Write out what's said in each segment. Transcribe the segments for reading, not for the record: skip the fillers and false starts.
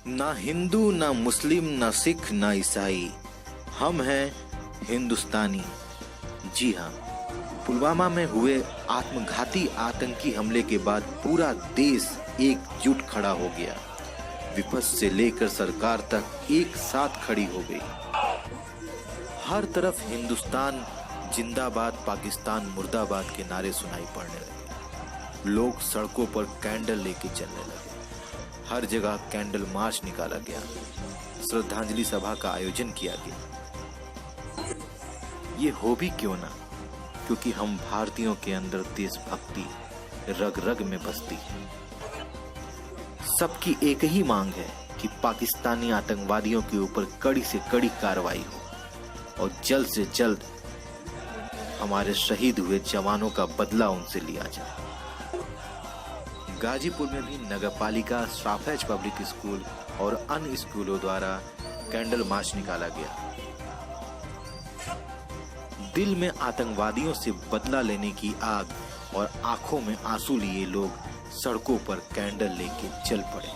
ना हिंदू, ना मुस्लिम, ना सिख, ना ईसाई, हम हैं हिंदुस्तानी। जी हाँ, पुलवामा में हुए आत्मघाती आतंकी हमले के बाद पूरा देश एकजुट खड़ा हो गया। विपक्ष से लेकर सरकार तक एक साथ खड़ी हो गई। हर तरफ हिंदुस्तान जिंदाबाद, पाकिस्तान मुर्दाबाद के नारे सुनाई पड़ने लगे। लोग सड़कों पर कैंडल लेके चलने लगे। हर जगह कैंडल मार्च निकाला गया। श्रद्धांजलि सभा का आयोजन किया गया। ये हो भी क्यों ना, क्योंकि हम भारतीयों के अंदर देशभक्ति रग रग में बसती है। सबकी एक ही मांग है कि पाकिस्तानी आतंकवादियों के ऊपर कड़ी से कड़ी कार्रवाई हो और जल्द से जल्द हमारे शहीद हुए जवानों का बदला उनसे लिया जाए। गाजीपुर में भी नगरपालिका, स्टाफेज पब्लिक स्कूल और अन्य स्कूलों द्वारा कैंडल मार्च निकाला गया। दिल में आतंकवादियों से बदला लेने की आग और आंखों में आंसू लिए लोग सड़कों पर कैंडल लेके चल पड़े।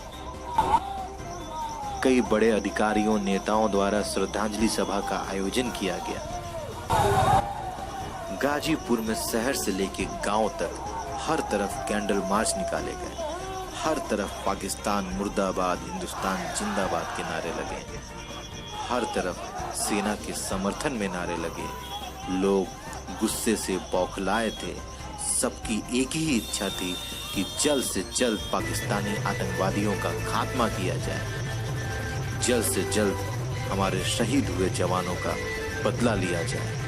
कई बड़े अधिकारियों, नेताओं द्वारा श्रद्धांजलि सभा का आयोजन किया गया। गाजीपुर में शहर से लेके गांव तक हर तरफ कैंडल मार्च निकाले गए। हर तरफ पाकिस्तान मुर्दाबाद, हिंदुस्तान जिंदाबाद के नारे लगे। हर तरफ सेना के समर्थन में नारे लगे। लोग गुस्से से बौखलाए थे। सबकी एक ही इच्छा थी कि जल्द से जल्द पाकिस्तानी आतंकवादियों का खात्मा किया जाए। जल्द से जल्द हमारे शहीद हुए जवानों का बदला लिया जाए।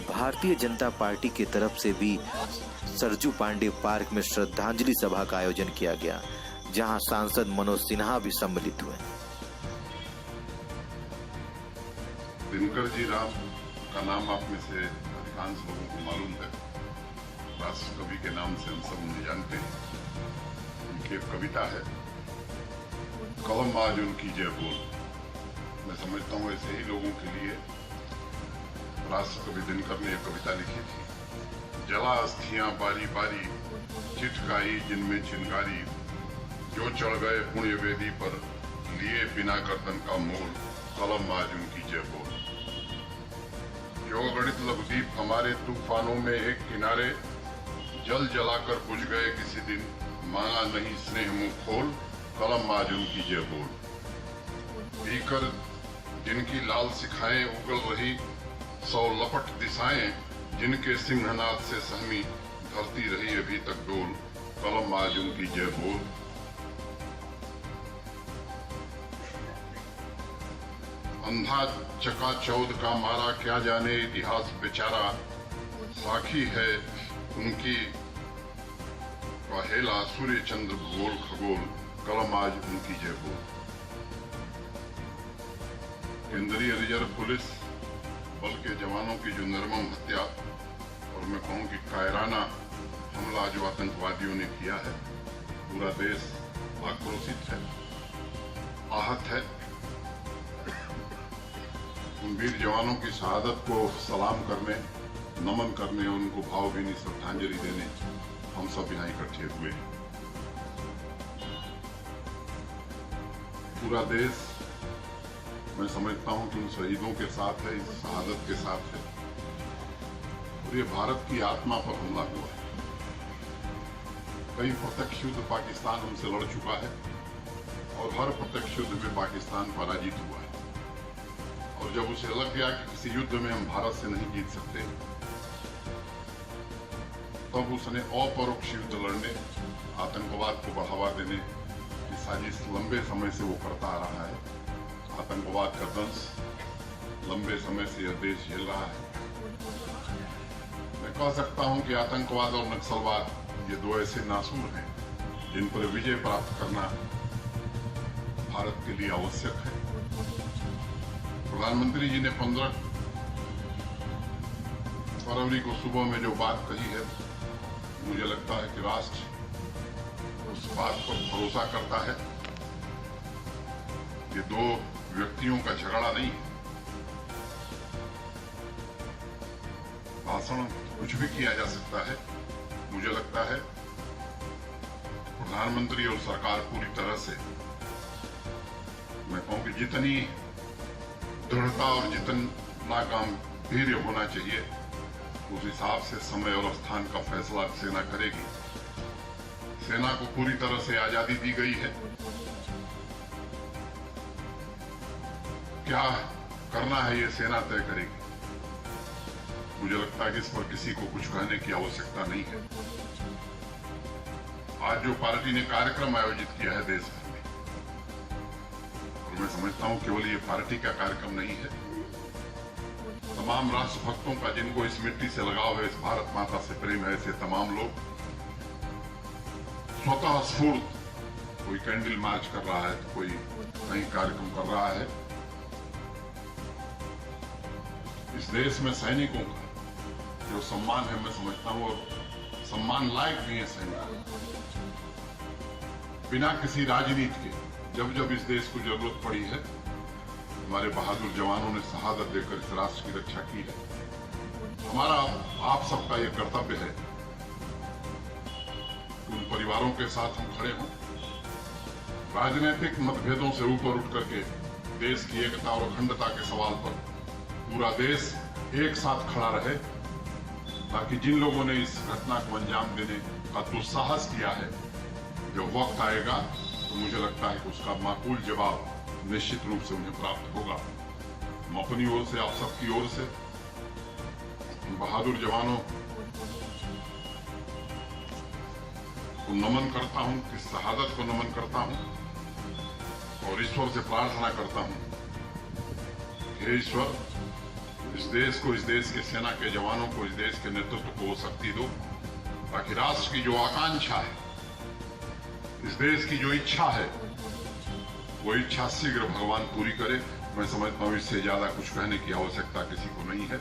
भारतीय जनता पार्टी की तरफ से भी सरजू पांडे पार्क में श्रद्धांजलि सभा का आयोजन किया गया, जहां सांसद मनोज सिन्हा भी सम्मिलित हुए। दिनकर जी राम का नाम आप में से अधिकांश लोगों को मालूम है। राष्ट्र कवि के नाम से हम सब उन्हें जानते हैं। उनकी एक कविता है, कलम आज उनकी जय बोल। मैं समझता हूँ ऐसे ही लोगों के लिए राष्ट्र कवि दिनकर ने एक कविता लिखी थी। जला अस्थियां बारी बारी, चिटकाई जिनमें चिंगारी, जो चढ़ गए पुण्य वेदी पर, लिए बिना गर्दन का मोल, कलम आज उनकी जय बोल। जो गणित लघुदीप हमारे तूफानों में एक किनारे, जल जलाकर बुझ गए किसी दिन, मांगा नहीं स्नेह मुंह खोल, कलम आज उनकी जय बोल। पीकर जिनकी लाल शिखाएं उगल रही, सौ लपट दिशाएं जिनके सिंहनाद से सहमी, धरती रही अभी तक डोल, कलम आज उनकी जय बोल। अंधा चकाचौंध का मारा क्या जाने इतिहास बेचारा, साखी है उनकी पहेला सूर्य चंद्र भूगोल खगोल, कलम आज उनकी जय बोल। केंद्रीय रिजर्व पुलिस बल के जवानों की जो निर्मम हत्या और मैं कहूं कि कायराना हमला जो आतंकवादियों ने किया है, पूरा देश आक्रोशित है, आहत है। उन वीर जवानों की शहादत को सलाम करने, नमन करने और उनको भावभीनी श्रद्धांजलि देने हम सब यहाँ इकट्ठे हुए। पूरा देश मैं समझता हूं कि उन शहीदों के साथ है, इस शहादत के साथ है। और ये भारत की आत्मा पर हमला हुआ है। कई प्रत्यक्ष युद्ध पाकिस्तान हमसे लड़ चुका है और हर प्रत्यक्ष युद्ध में पाकिस्तान पराजित हुआ है। और जब उसे लग गया कि किसी युद्ध में हम भारत से नहीं जीत सकते, तब उसने अपरोक्ष युद्ध लड़ने, आतंकवाद को बढ़ावा देने की साजिश लंबे समय से वो करता आ रहा है। आतंकवाद का दंश लंबे समय से यह देश झेल रहा है। मैं कह सकता हूं कि आतंकवाद और नक्सलवाद ये दो ऐसे नासूर हैं जिन पर विजय प्राप्त करना भारत के लिए आवश्यक है। प्रधानमंत्री जी ने 15 फरवरी को सुबह में जो बात कही है, मुझे लगता है कि राष्ट्र उस बात पर भरोसा करता है। ये दो व्यक्तियों का झगड़ा नहीं है। भाषण कुछ भी किया जा सकता है। मुझे लगता है प्रधानमंत्री और सरकार पूरी तरह से, मैं कहूं कि जितनी दृढ़ता और जितना गांभीर्य होना चाहिए, उस हिसाब से समय और स्थान का फैसला सेना करेगी। सेना को पूरी तरह से आजादी दी गई है। क्या करना है ये सेना तय करेगी। मुझे लगता है कि इस पर किसी को कुछ कहने की आवश्यकता नहीं है। आज जो पार्टी ने कार्यक्रम आयोजित किया है देश भर में, और मैं समझता हूं केवल ये पार्टी का कार्यक्रम नहीं है, तमाम राष्ट्रभक्तों का, जिनको इस मिट्टी से लगाव है, इस भारत माता से प्रेम है, ऐसे तमाम लोग स्वतः स्फूर्त, कोई कैंडल मार्च कर रहा है तो कोई कहीं कार्यक्रम कर रहा है। इस देश में सैनिकों का जो सम्मान है, मैं समझता हूं, और सम्मान लायक भी है सैनिक। बिना किसी राजनीति के जब जब इस देश को जरूरत पड़ी है, हमारे बहादुर जवानों ने शहादत देकर इस राष्ट्र की रक्षा की है। हमारा आप सबका यह कर्तव्य है उन परिवारों के साथ हम खड़े हों। राजनीतिक मतभेदों से ऊपर उठ करके देश की एकता और अखंडता के सवाल पर पूरा देश एक साथ खड़ा रहे, ताकि जिन लोगों ने इस घटना को अंजाम देने का दुस्साहस किया है, जब वक्त आएगा तो मुझे लगता है कि उसका माकूल जवाब निश्चित रूप से उन्हें प्राप्त होगा। मैं अपनी ओर से, आप सबकी ओर से उन बहादुर जवानों को नमन करता हूं, कि शहादत को नमन करता हूं और ईश्वर से प्रार्थना करता हूं, हे ईश्वर, इस देश को, इस देश के सेना के जवानों को, इस देश के नेतृत्व को शक्ति दो, ताकि राष्ट्र की जो आकांक्षा है, इस देश की जो इच्छा है, वो इच्छा शीघ्र भगवान पूरी करे। मैं समझता हूं इससे ज्यादा कुछ कहने की आवश्यकता किसी को नहीं है।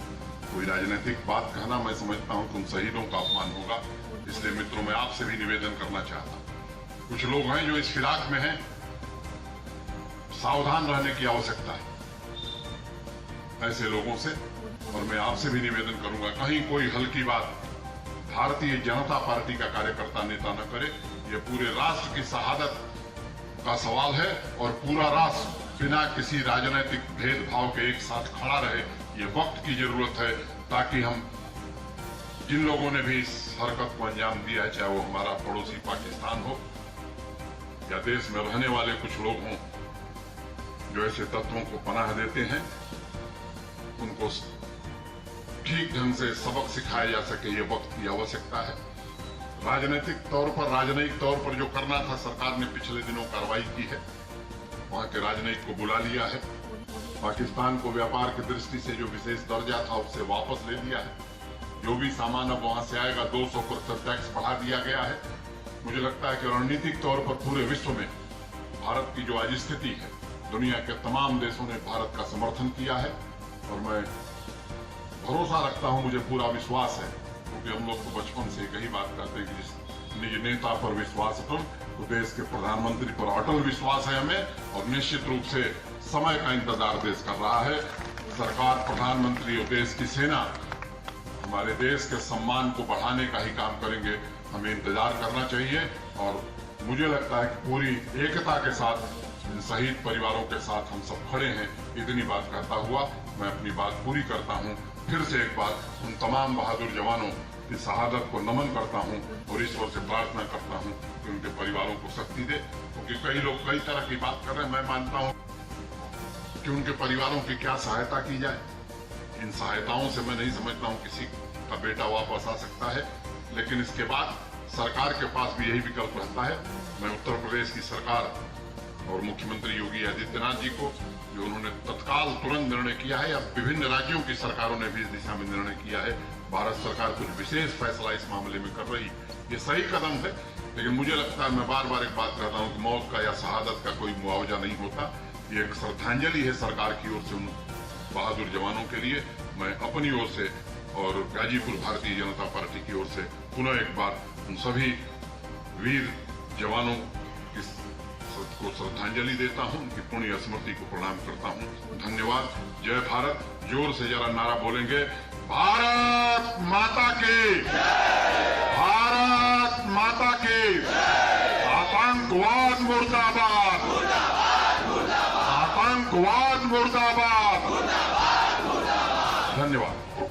कोई राजनीतिक बात कहना, मैं समझता हूं कि उन शहीदों का अपमान होगा। इसलिए मित्रों, मैं आपसे भी निवेदन करना चाहता हूं, कुछ लोग हैं जो इस फिराक में हैं, सावधान रहने की आवश्यकता है ऐसे लोगों से। और मैं आपसे भी निवेदन करूंगा, कहीं कोई हल्की बात भारतीय जनता पार्टी का कार्यकर्ता, नेता न करे। ये पूरे राष्ट्र की शहादत का सवाल है और पूरा राष्ट्र बिना किसी राजनीतिक भेदभाव के एक साथ खड़ा रहे। ये वक्त की जरूरत है, ताकि हम, जिन लोगों ने भी इस हरकत को अंजाम दिया है, चाहे वो हमारा पड़ोसी पाकिस्तान हो या देश में रहने वाले कुछ लोग हों जो ऐसे तत्वों को पनाह देते हैं, उनको ठीक ढंग से सबक सिखाया जा सके, ये वक्त की आवश्यकता है। राजनीतिक तौर पर जो करना था, सरकार ने पिछले दिनों कार्रवाई की है, वहां के राजनयिक को बुला लिया है। पाकिस्तान को व्यापार की दृष्टि से जो विशेष दर्जा था उससे वापस ले लिया है। जो भी सामान अब वहां से आएगा 200% टैक्स बढ़ा दिया गया है। मुझे लगता है कि रणनीतिक तौर पर पूरे विश्व में भारत की जो आज स्थिति है, दुनिया के तमाम देशों ने भारत का समर्थन किया है और मैं भरोसा रखता हूं, मुझे पूरा विश्वास है, क्योंकि हम लोग तो बचपन से एक ही बात करते हैं कि जिस निज नेता पर विश्वास अटल, तो देश के प्रधानमंत्री पर अटल विश्वास है हमें। और निश्चित रूप से समय का इंतजार देश कर रहा है। सरकार, प्रधानमंत्री और देश की सेना हमारे देश के सम्मान को बढ़ाने का ही काम करेंगे। हमें इंतजार करना चाहिए और मुझे लगता है कि पूरी एकता के साथ इन शहीद परिवारों के साथ हम सब खड़े हैं। इतनी बात कहता हुआ मैं अपनी बात पूरी करता हूं। फिर से एक बार उन तमाम बहादुर जवानों की शहादत को नमन करता हूं और ईश्वर से प्रार्थना करता हूं कि उनके परिवारों को शक्ति दे। क्योंकि कई लोग कई तरह की बात कर रहे हैं, मैं मानता हूं कि उनके परिवारों की क्या सहायता की जाए। इन सहायताओं से मैं नहीं समझता हूं किसी का बेटा वापस आ सकता है, लेकिन इसके बाद सरकार के पास भी यही विकल्प रहता है। मैं उत्तर प्रदेश की सरकार और मुख्यमंत्री योगी आदित्यनाथ जी को, जो उन्होंने तत्काल तुरंत निर्णय किया है, या विभिन्न राज्यों की सरकारों ने भी इस दिशा में निर्णय किया है, भारत सरकार कुछ विशेष फैसला इस मामले में कर रही, ये सही कदम है। लेकिन मुझे लगता है, मैं बार बार एक बात कहता हूँ कि मौत का या शहादत का कोई मुआवजा नहीं होता। ये एक श्रद्धांजलि है सरकार की ओर से उन बहादुर जवानों के लिए। मैं अपनी ओर से और गाजीपुर भारतीय जनता पार्टी की ओर से पुनः एक बार उन सभी वीर जवानों को श्रद्धांजलि देता हूं, उनकी पुण्य स्मृति को प्रणाम करता हूं। धन्यवाद। जय भारत। जोर से जरा नारा बोलेंगे, भारत माता की, भारत माता की। आतंकवाद मुर्दाबाद, आतंकवाद मुर्दाबाद। धन्यवाद।